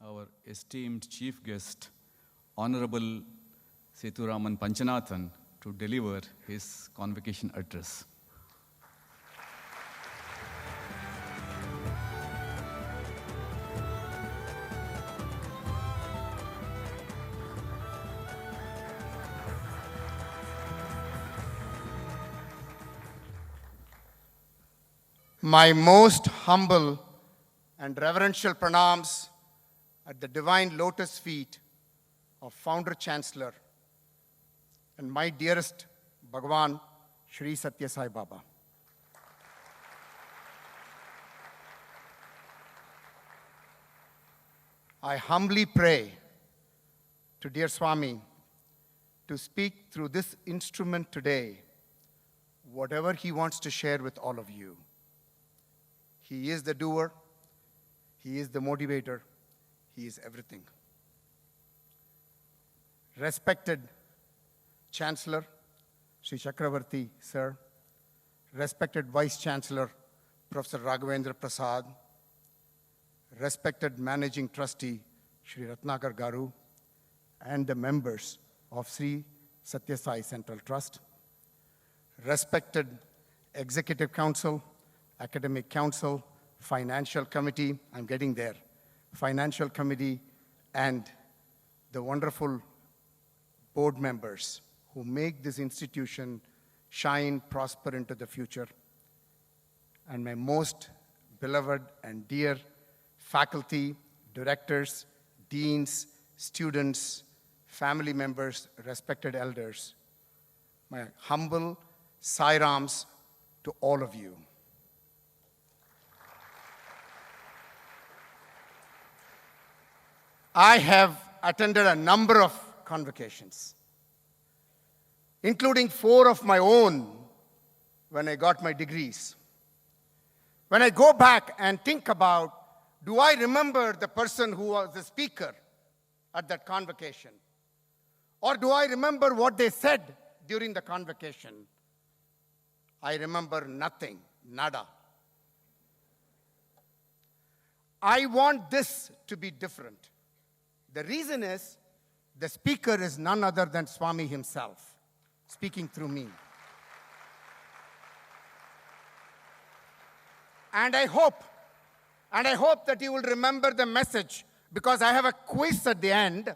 our esteemed chief guest, Honourable Sethuraman Panchanathan, to deliver his convocation address. My most humble and reverential pranams at the divine lotus feet of Founder Chancellor and my dearest Bhagawan, Shri Sathya Sai Baba. I humbly pray to dear Swami to speak through this instrument today, whatever he wants to share with all of you. He is the doer, he is the motivator, he is everything. Respected Chancellor, Sri Chakravarti, sir, respected Vice Chancellor, Professor Raghavendra Prasad, respected Managing Trustee, Sri Ratnakar Garu, and the members of Sri Sathya Sai Central Trust, respected Executive Council, Academic Council, Financial Committee, I'm getting there, Financial Committee, and the wonderful board members who make this institution shine, prosper into the future, and my most beloved and dear faculty, directors, deans, students, family members, respected elders, my humble sairams to all of you. I have attended a number of convocations, including 4 of my own when I got my degrees. When I go back and think about, do I remember the person who was the speaker at that convocation? Or do I remember what they said during the convocation? I remember nothing, nada. I want this to be different. The reason is, the speaker is none other than Swami himself, speaking through me. And I hope that you will remember the message, because I have a quiz at the end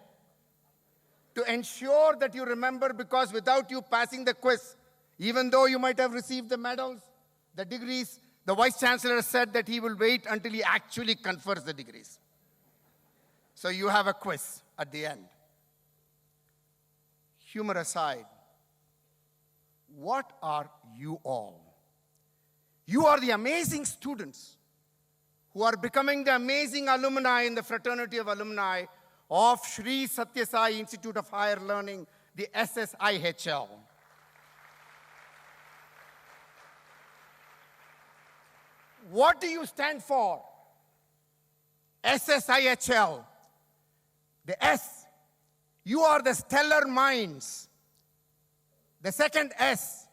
to ensure that you remember, because without you passing the quiz, even though you might have received the medals, the degrees, the Vice Chancellor said that he will wait until he actually confers the degrees. So you have a quiz at the end. Humor aside, what are you all? You are the amazing students who are becoming the amazing alumni in the fraternity of alumni of Sri Sathya Sai Institute of Higher Learning, the SSIHL. What do you stand for? SSIHL. The S, you are the stellar minds. The second S,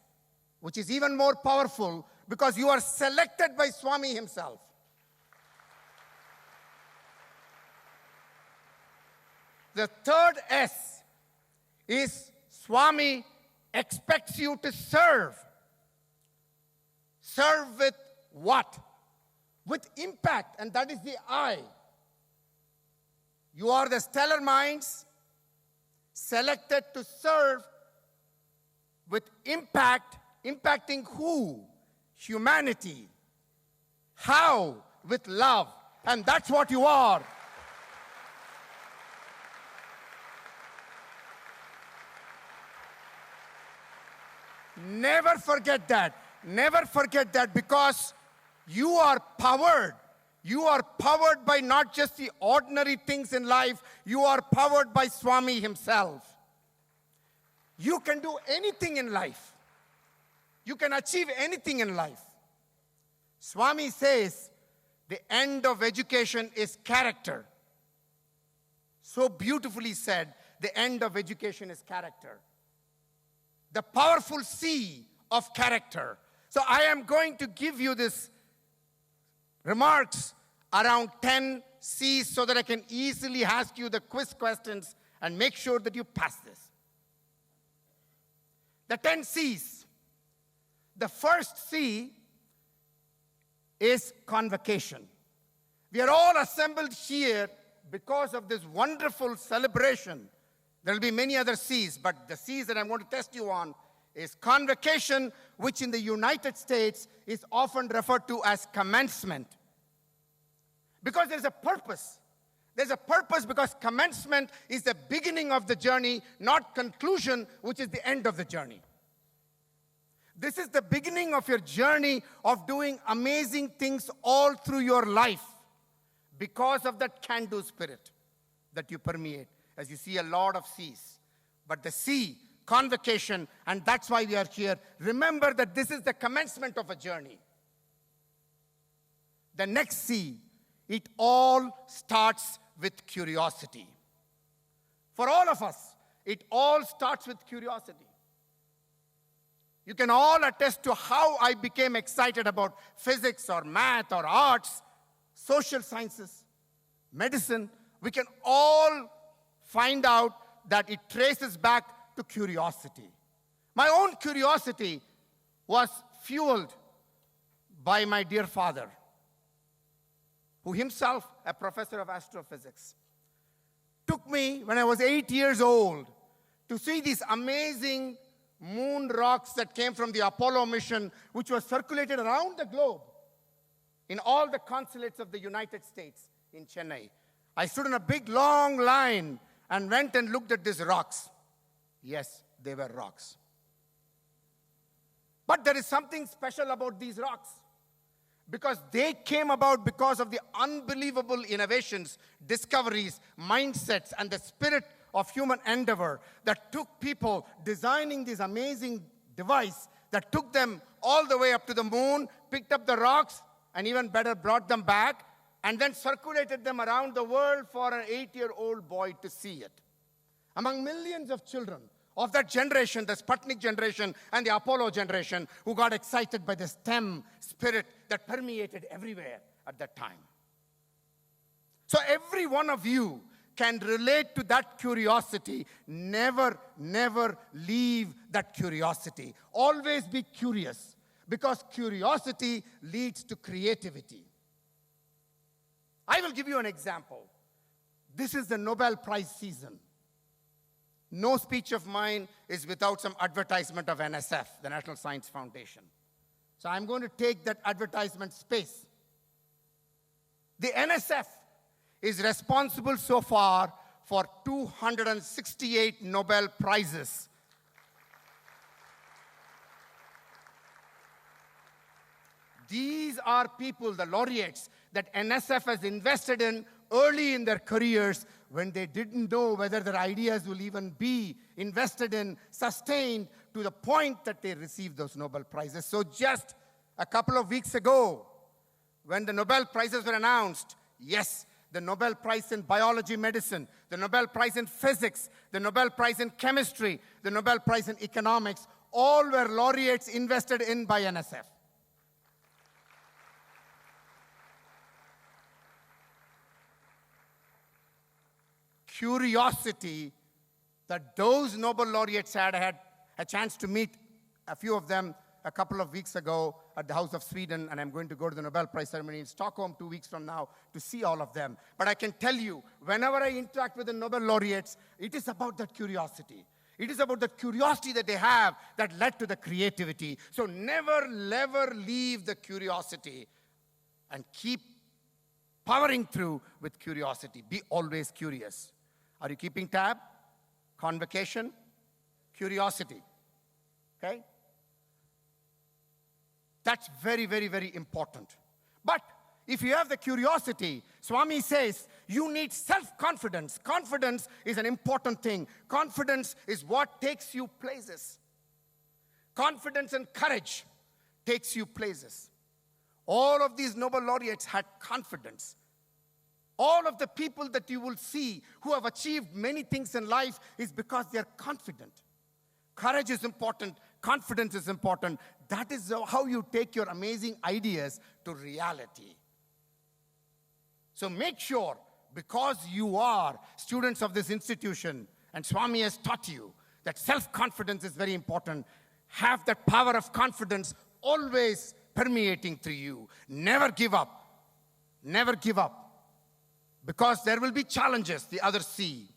which is even more powerful, because you are selected by Swami himself. The third S is Swami expects you to serve. Serve with what? With impact, and that is the I. You are the stellar minds selected to serve with impact. Impacting who? Humanity. How? With love. And that's what you are. Never forget that. Never forget that, because you are powered. You are powered by not just the ordinary things in life, you are powered by Swami himself. You can do anything in life. You can achieve anything in life. Swami says, the end of education is character. So beautifully said, the end of education is character. The powerful C of character. So I am going to give you this remarks around 10 C's so that I can easily ask you the quiz questions and make sure that you pass this. The 10 C's. The first C is convocation. We are all assembled here because of this wonderful celebration. There will be many other C's, but the C's that I'm going to test you on is convocation, which in the United States is often referred to as commencement. Because there's a purpose. There's a purpose because commencement is the beginning of the journey, not conclusion, which is the end of the journey. This is the beginning of your journey of doing amazing things all through your life because of that can-do spirit that you permeate, as you see a lot of C's. But the C, convocation, and that's why we are here. Remember that this is the commencement of a journey. The next C, it all starts with curiosity. For all of us, it all starts with curiosity. You can all attest to how I became excited about physics or math or arts, social sciences, medicine. We can all find out that it traces back to curiosity. My own curiosity was fueled by my dear father, who himself, a professor of astrophysics, took me when I was 8 years old to see these amazing moon rocks that came from the Apollo mission, which was circulated around the globe in all the consulates of the United States in Chennai. I stood in a big, long line and went and looked at these rocks. Yes, they were rocks. But there is something special about these rocks, because they came about because of the unbelievable innovations, discoveries, mindsets, and the spirit of human endeavor that took people designing this amazing device that took them all the way up to the moon, picked up the rocks, and even better, brought them back, and then circulated them around the world for an 8-year-old boy to see it. Among millions of children of that generation, the Sputnik generation and the Apollo generation, who got excited by the STEM spirit that permeated everywhere at that time. So every one of you can relate to that curiosity. Never, never leave that curiosity. Always be curious, because curiosity leads to creativity. I will give you an example. This is the Nobel Prize season. No speech of mine is without some advertisement of NSF, the National Science Foundation. So I'm going to take that advertisement space. The NSF is responsible so far for 268 Nobel Prizes. These are people, the laureates, that NSF has invested in early in their careers when they didn't know whether their ideas will even be invested in, sustained to the point that they received those Nobel Prizes. So just a couple of weeks ago, when the Nobel Prizes were announced, yes, the Nobel Prize in Biology Medicine, the Nobel Prize in Physics, the Nobel Prize in Chemistry, the Nobel Prize in Economics, all were laureates invested in by NSF. Curiosity that those Nobel laureates had. I had a chance to meet a few of them a couple of weeks ago at the House of Sweden, and I'm going to go to the Nobel Prize ceremony in Stockholm 2 weeks from now to see all of them. But I can tell you, whenever I interact with the Nobel laureates, it is about that curiosity. It is about the curiosity that they have that led to the creativity. So never, never leave the curiosity and keep powering through with curiosity. Be always curious. Are you keeping tab? Convocation, curiosity. Okay? That's very, very, very important. But if you have the curiosity, Swami says, you need self-confidence. Confidence is an important thing. Confidence is what takes you places. Confidence and courage takes you places. All of these Nobel laureates had confidence. All of the people that you will see who have achieved many things in life is because they are confident. Courage is important. Confidence is important. That is how you take your amazing ideas to reality. So make sure because you are students of this institution, and Swami has taught you that self-confidence is very important. Have that power of confidence always permeating through you. Never give up. Never give up. Because there will be challenges the others see.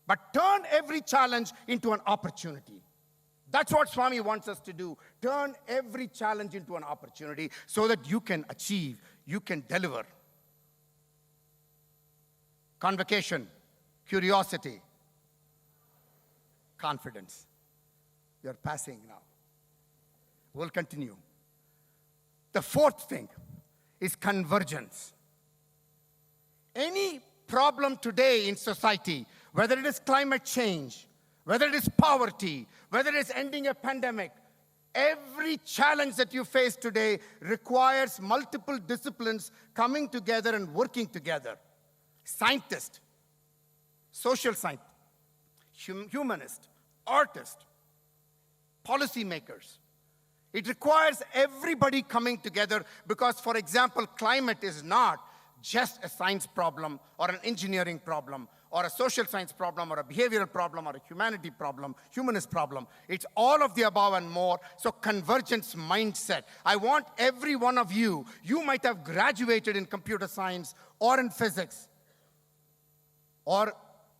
But turn every challenge into an opportunity. That's what Swami wants us to do. Turn every challenge into an opportunity so that you can achieve, you can deliver. Convocation, curiosity, confidence. You're passing now. We'll continue. The fourth thing is convergence. Any problem today in society, whether it is climate change, whether it is poverty, whether it is ending a pandemic, every challenge that you face today requires multiple disciplines coming together and working together. Scientist, social scientist, humanist, artist, policymakers. It requires everybody coming together because, for example, climate is not just a science problem or an engineering problem or a social science problem or a behavioral problem or a humanist problem. It's all of the above and more. So convergence mindset. I want every one of you might have graduated in computer science or in physics or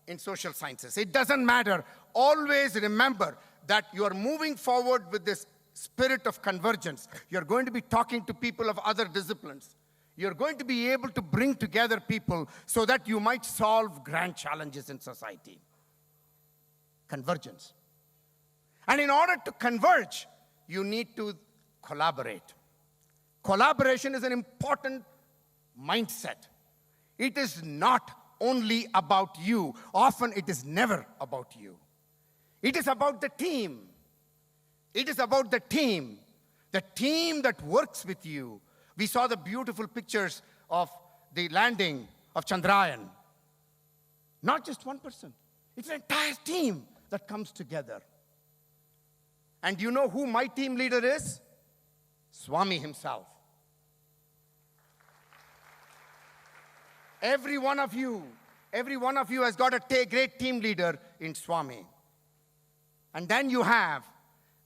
in social sciences. It doesn't matter. Always remember that you are moving forward with this spirit of convergence. You're going to be talking to people of other disciplines. You're going to be able to bring together people so that you might solve grand challenges in society. Convergence. And in order to converge, you need to collaborate. Collaboration is an important mindset. It is not only about you. Often it is never about you. It is about the team. It is about the team that works with you. We saw the beautiful pictures of the landing of Chandrayaan. Not just one person. It's an entire team that comes together. And you know who my team leader is? Swami himself. Every one of you has got a great team leader in Swami. And then you have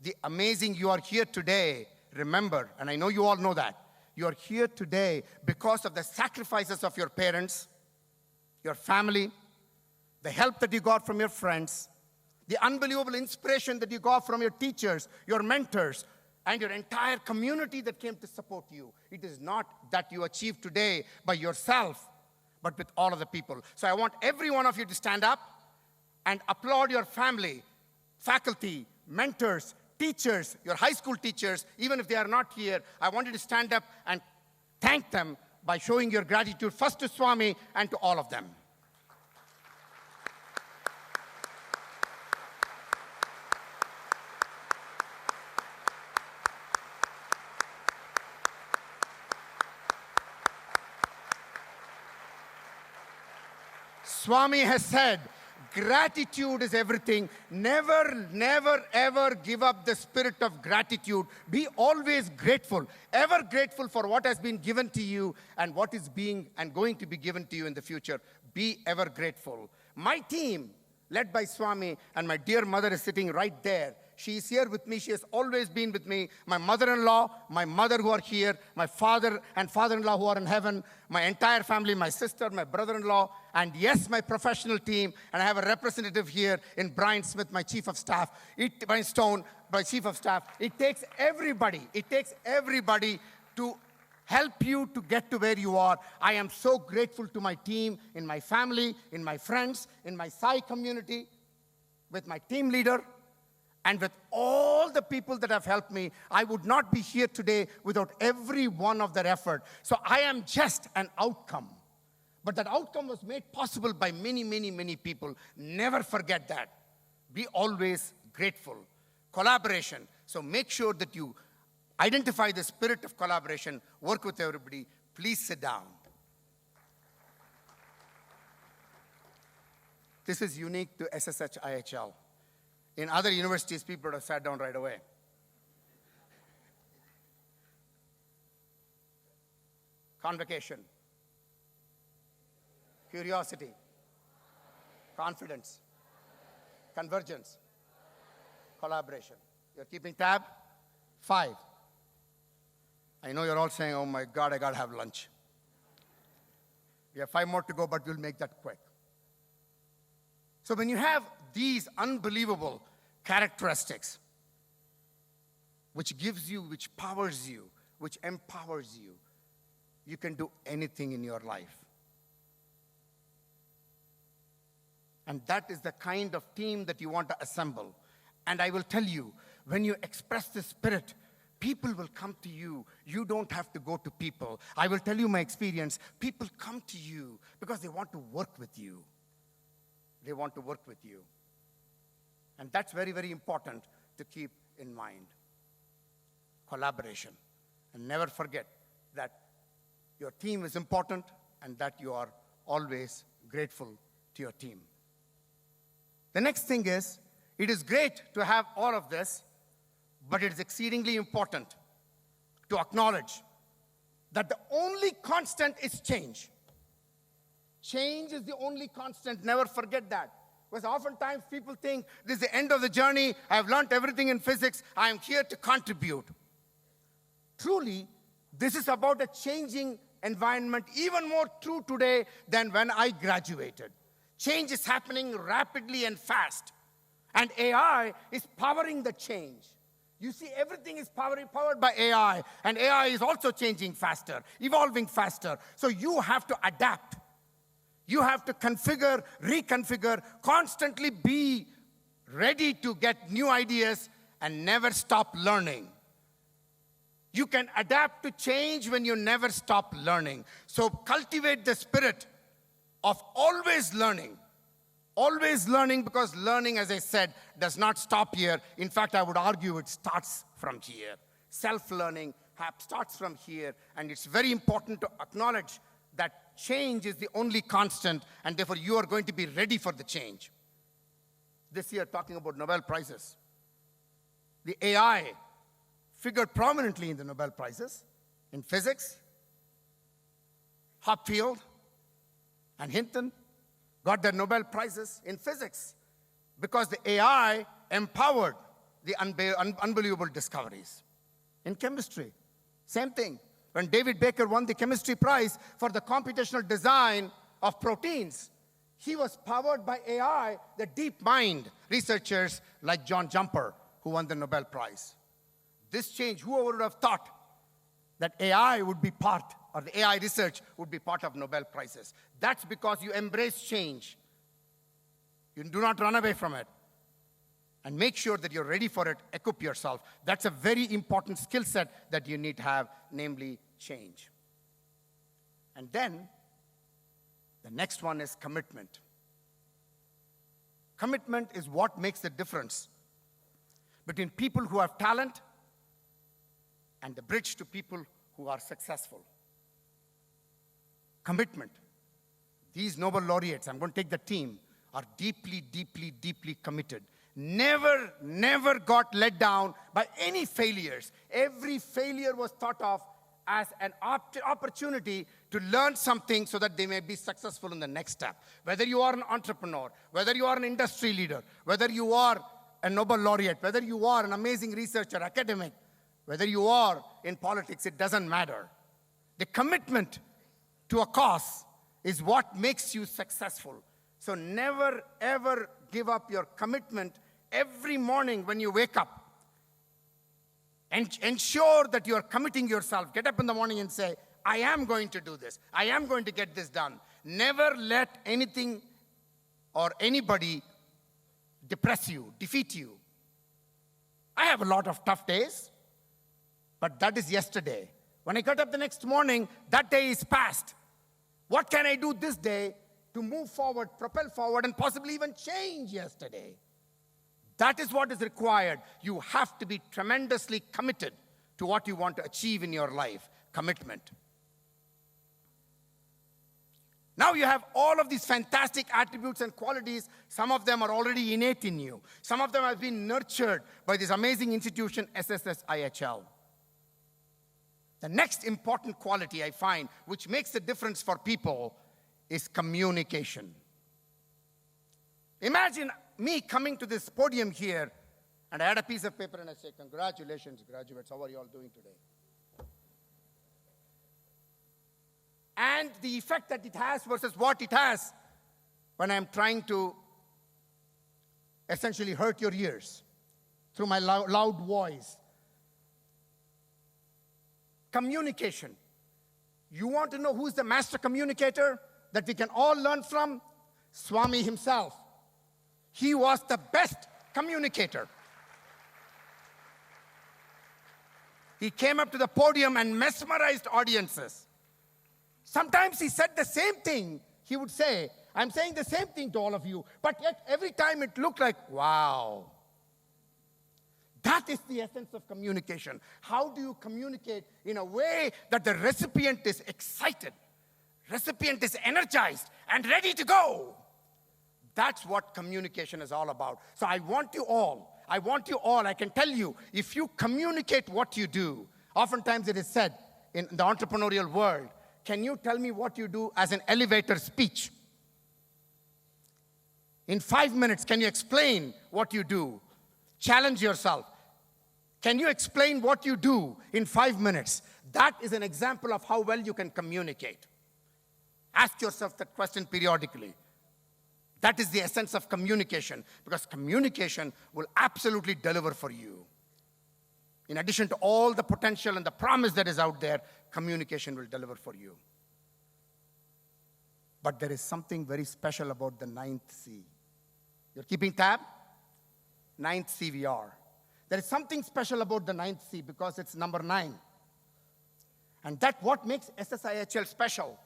the amazing, you are here today. Remember, and I know you all know that, you are here today because of the sacrifices of your parents, your family, the help that you got from your friends, the unbelievable inspiration that you got from your teachers, your mentors, and your entire community that came to support you. It is not that you achieved today by yourself, but with all of the people. So I want every one of you to stand up and applaud your family, faculty, mentors, teachers, your high school teachers, even if they are not here. I want you to stand up and thank them by showing your gratitude first to Swami and to all of them. Swami has said, gratitude is everything. Never, never, ever give up the spirit of gratitude. Be always grateful, ever grateful for what has been given to you and what is being and going to be given to you in the future. Be ever grateful. My team, led by Swami, and my dear mother is sitting right there. She is here with me. She has always been with me. My mother-in-law, my mother who are here, my father and father-in-law who are in heaven, my entire family, my sister, my brother-in-law, and yes, my professional team. And I have a representative here in Brian Smith, my chief of staff. Brian Stone, my chief of staff. It takes everybody to help you to get to where you are. I am so grateful to my team, in my family, in my friends, in my Sai community, with my team leader, and with all the people that have helped me. I would not be here today without every one of their effort. So I am just an outcome. But that outcome was made possible by many, many, many people. Never forget that. Be always grateful. Collaboration. So make sure that you identify the spirit of collaboration. Work with everybody. Please sit down. This is unique to SSSIHL. In other universities, people would have sat down right away. Convocation. curiosity, confidence, convergence, collaboration. You're keeping tab? 5. I know you're all saying, oh my God, I got to have lunch. We have 5 more to go, but we'll make that quick. So when you have these unbelievable characteristics, which gives you, which powers you, which empowers you, you can do anything in your life. And that is the kind of team that you want to assemble. And I will tell you, when you express this spirit, people will come to you. You don't have to go to people. I will tell you my experience. People come to you because they want to work with you. They want to work with you. And that's very, very important to keep in mind. Collaboration. And never forget that your team is important and that you are always grateful to your team. The next thing is, it is great to have all of this, but it is exceedingly important to acknowledge that the only constant is change. Change is the only constant. Never forget that. Because oftentimes people think this is the end of the journey. I have learned everything in physics. I am here to contribute. Truly, this is about a changing environment, even more true today than when I graduated. Change is happening rapidly and fast. And AI is powering the change. You see, everything is powered by AI. And AI is also changing faster, evolving faster. So you have to adapt. You have to configure, reconfigure, constantly be ready to get new ideas and never stop learning. You can adapt to change when you never stop learning. So cultivate the spirit of always learning. Always learning, because learning, as I said, does not stop here. In fact, I would argue it starts from here. Self-learning starts from here, and it's very important to acknowledge that change is the only constant, and therefore you are going to be ready for the change. This year, talking about Nobel Prizes, the AI figured prominently in the Nobel Prizes in physics. Hopfield and Hinton got their Nobel Prizes in physics because the AI empowered the unbelievable discoveries. In chemistry, same thing. When David Baker won the chemistry prize for the computational design of proteins, he was powered by AI, the deep mind researchers like John Jumper, who won the Nobel Prize. This change, whoever would have thought that AI would be part, or the AI research would be part of Nobel Prizes. That's because you embrace change. You do not run away from it. And make sure that you're ready for it, equip yourself. That's a very important skill set that you need to have, namely change. And then, the next one is commitment. Commitment is what makes the difference between people who have talent and the bridge to people who are successful. Commitment. These Nobel laureates, I'm going to take the team, are deeply, deeply, deeply committed. Never got let down by any failures. Every failure was thought of as an opportunity to learn something so that they may be successful in the next step. Whether you are an entrepreneur, whether you are an industry leader, whether you are a Nobel laureate, whether you are an amazing researcher, academic, whether you are in politics, it doesn't matter. The commitment to a cause is what makes you successful. So never, ever give up your commitment every morning when you wake up. And ensure that you are committing yourself. Get up in the morning and say, I am going to do this. I am going to get this done. Never let anything or anybody depress you, defeat you. I have a lot of tough days, but that is yesterday. When I get up the next morning, that day is past. What can I do this day to move forward, propel forward, and possibly even change yesterday? That is what is required. You have to be tremendously committed to what you want to achieve in your life. Commitment. Now you have all of these fantastic attributes and qualities. Some of them are already innate in you. Some of them have been nurtured by this amazing institution, SSSIHL. The next important quality I find, which makes the difference for people, is communication. Imagine me coming to this podium here, and I had a piece of paper and I say, congratulations, graduates, how are you all doing today? And the effect that it has versus what it has when I'm trying to essentially hurt your ears through my loud voice. Communication. You want to know who's the master communicator that we can all learn from? Swami himself. He was the best communicator. He came up to the podium and mesmerized audiences. Sometimes he said the same thing. He would say, I'm saying the same thing to all of you, but yet every time it looked like, wow. That is the essence of communication. How do you communicate in a way that the recipient is excited, recipient is energized and ready to go? That's what communication is all about. So I want you all, I can tell you, if you communicate what you do, oftentimes it is said in the entrepreneurial world, can you tell me what you do as an elevator speech? In 5 minutes, can you explain what you do? Challenge yourself. Can you explain what you do in 5 minutes? That is an example of how well you can communicate. Ask yourself that question periodically. That is the essence of communication, because communication will absolutely deliver for you. In addition to all the potential and the promise that is out there, communication will deliver for you. But there is something very special about the 9th C. You're keeping tab? 9th C we are. There is something special about the 9th C because it's number 9. And that what makes SSIHL special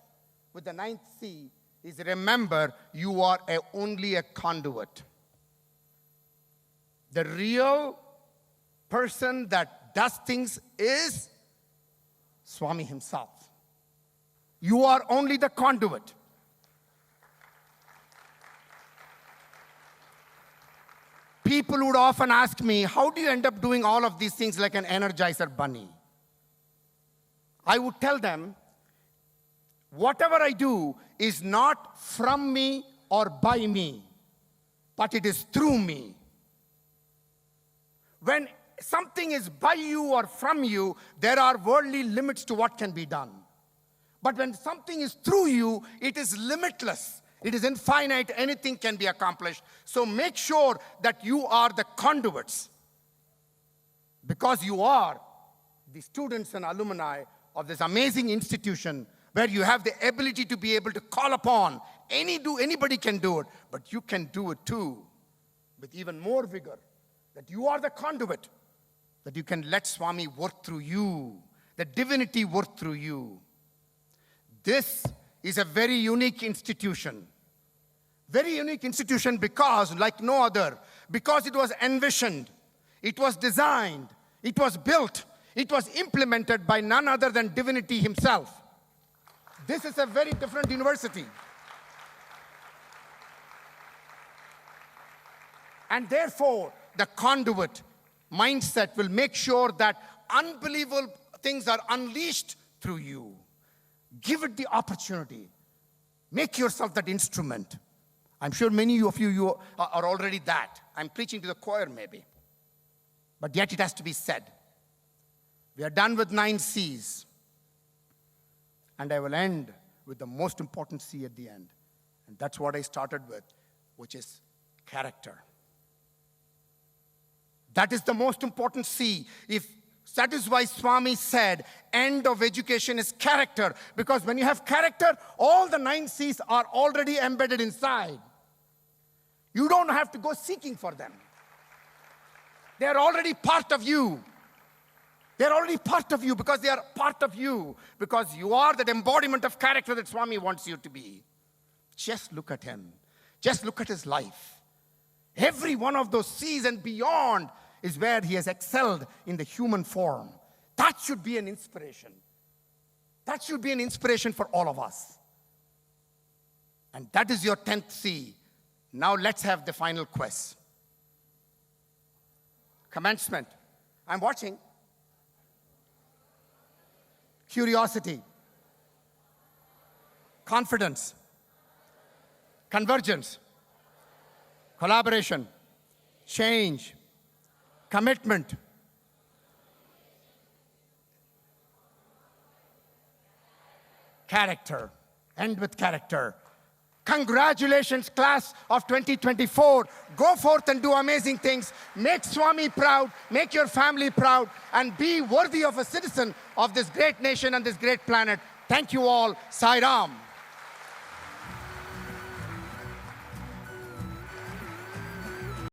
with the 9th C is, remember, you are only a conduit. The real person that does things is Swami himself. You are only the conduit. People would often ask me, how do you end up doing all of these things like an Energizer bunny? I would tell them, whatever I do is not from me or by me, but it is through me. When something is by you or from you, there are worldly limits to what can be done. But when something is through you, it is limitless. It is infinite. Anything can be accomplished. So make sure that you are the conduits, because you are the students and alumni of this amazing institution where you have the ability to be able to call upon. Anybody can do it, but you can do it too with even more vigor. That you are the conduit, that you can let Swami work through you, the divinity work through you. This is a very unique institution. Very unique institution because, like no other, because it was envisioned, it was designed, it was built, it was implemented by none other than divinity himself. This is a very different university. And therefore, the conduit mindset will make sure that unbelievable things are unleashed through you. Give it the opportunity. Make yourself that instrument. I'm sure many of you are already that. I'm preaching to the choir maybe. But yet it has to be said. We are done with 9 C's. And I will end with the most important C at the end. And that's what I started with, which is character. That is the most important C. That is why Swami said, end of education is character. Because when you have character, all the 9 C's are already embedded inside. You don't have to go seeking for them. They are already part of you. They are already part of you because they are part of you. Because you are that embodiment of character that Swami wants you to be. Just look at him. Just look at his life. Every one of those C's and beyond is where he has excelled in the human form. That should be an inspiration. That should be an inspiration for all of us. And that is your 10th C. Now let's have the final quest. Commencement. I'm watching. Curiosity. Confidence. convergence, collaboration, change, commitment, character. End with character. Congratulations, class of 2024. Go forth and do amazing things. Make Swami proud, make your family proud, and be worthy of a citizen of this great nation and this great planet. Thank you all. Sai Ram.